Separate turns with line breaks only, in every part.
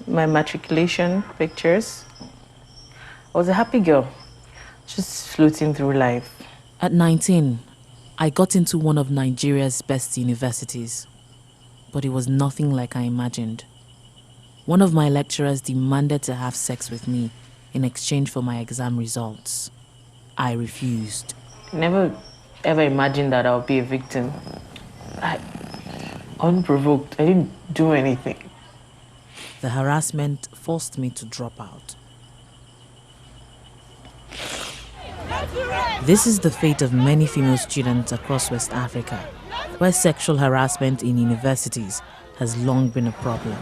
my matriculation pictures. I was a happy girl, just floating through life.
At 19, I got into one of Nigeria's best universities, but it was nothing like I imagined. One of my lecturers demanded to have sex with me in exchange for my exam results. I refused.
Never ever imagined that I would be a victim. Unprovoked, I didn't do anything.
The harassment forced me to drop out. This is the fate of many female students across West Africa, where sexual harassment in universities has long been a problem.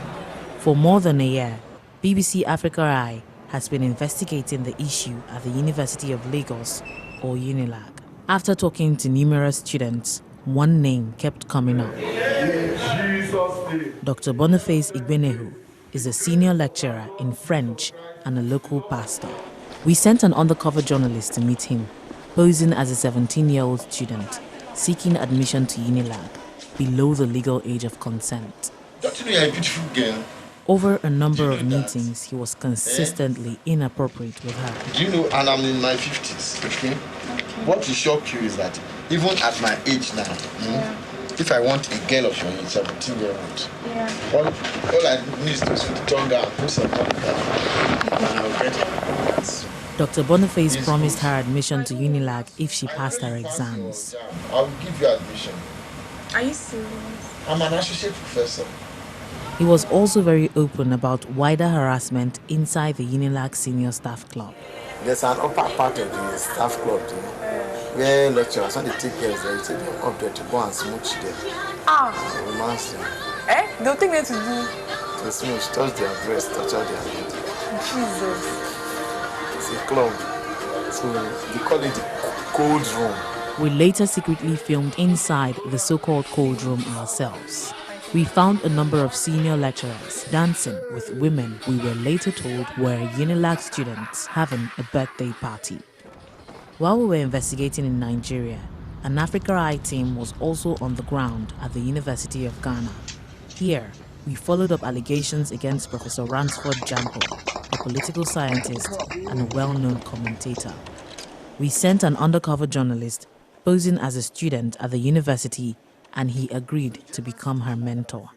For more than a year, BBC Africa Eye has been investigating the issue at the University of Lagos, or UNILAG. After talking to numerous students, one name kept coming up. Dr. Boniface Igbenehu is a senior lecturer in French and a local pastor. We sent an undercover journalist to meet him, posing as a 17-year-old student, seeking admission to UNILAG, below the legal age of consent.
Don't you know you're a beautiful girl?
Over a number of meetings, he was consistently inappropriate with her.
Do you know, and I'm in my 50s, okay? What will shock you is that even at my age now, if I want a girl of your age, 17-year-old, all I need is to tongue out, put some tongue and I'll get it.
Dr. Boniface promised her admission to UNILAG if she passed her exams.
I will give you admission.
Are you serious?
I'm an associate professor.
He was also very open about wider harassment inside the UNILAG Senior Staff Club.
There's an upper part of the staff club, where lecturers, when they take girls, they take them up there to go and smooch them. Romance them.
They'll take them to do?
To smooch, touch their breasts, touch all their head.
Jesus.
It's a club. So they call it the cold room.
We later secretly filmed inside the so-called cold room ourselves. We found a number of senior lecturers dancing with women we were later told were UNILAG students having a birthday party. While we were investigating in Nigeria, an Africa Eye team was also on the ground at the University of Ghana. Here, we followed up allegations against Professor Ransford Jampo, a political scientist and a well-known commentator. We sent an undercover journalist posing as a student at the university, and he agreed to become her mentor.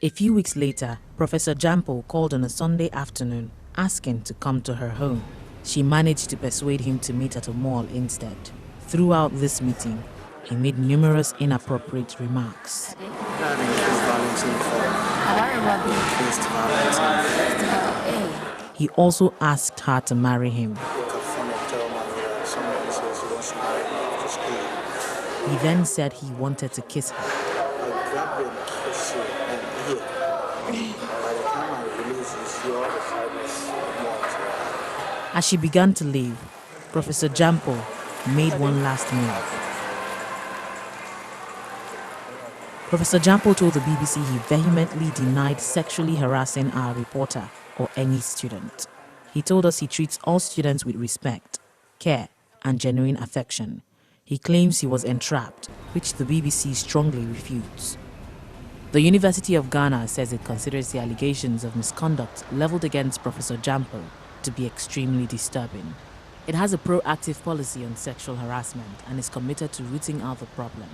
A few weeks later, Professor Jampo called on a Sunday afternoon, asking to come to her home. She managed to persuade him to meet at a mall instead. Throughout this meeting, he made numerous inappropriate remarks. He also asked her to marry him. He then said he wanted to kiss her. As she began to leave, Professor Jampo made one last move. Professor Jampo told the BBC he vehemently denied sexually harassing our reporter or any student. He told us he treats all students with respect, care, and genuine affection. He claims he was entrapped, which the BBC strongly refutes. The University of Ghana says it considers the allegations of misconduct leveled against Professor Jampo to be extremely disturbing. It has a proactive policy on sexual harassment and is committed to rooting out the problem.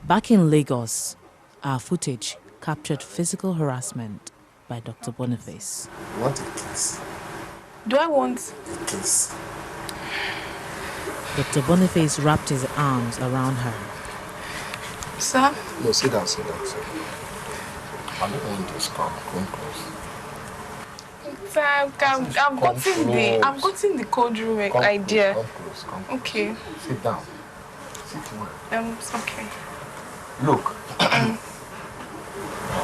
Back in Lagos, our footage captured physical harassment by Dr. Boniface.
You want a kiss?
Do I want
A kiss.
Dr. Boniface wrapped his arms around her.
Sir?
No, sit down, sit down, sit down. I don't want to come close.
Sir, I've gotten the cold room idea.
Come close, come close.
Okay.
Sit down. Sit down.
Okay.
Look. I'm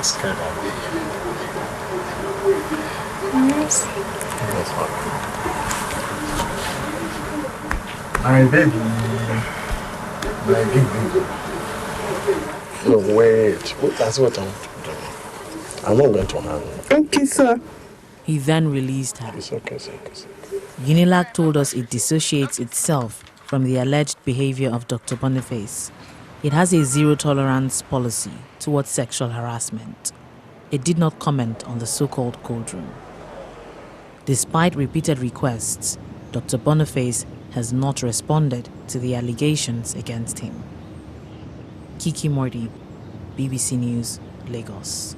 scared of you.
Yes.
That's fine. My baby. My baby. No, wait. That's what I'm doing. I'm not going to harm you.
Okay, sir.
He then released her.
It's okay, it's okay, it's okay.
UNILAG told us it dissociates itself from the alleged behavior of Dr. Boniface. It has a zero-tolerance policy towards sexual harassment. it did not comment on the so-called cold room. Despite repeated requests, Dr. Boniface has not responded to the allegations against him. Kiki Mordi, BBC News, Lagos.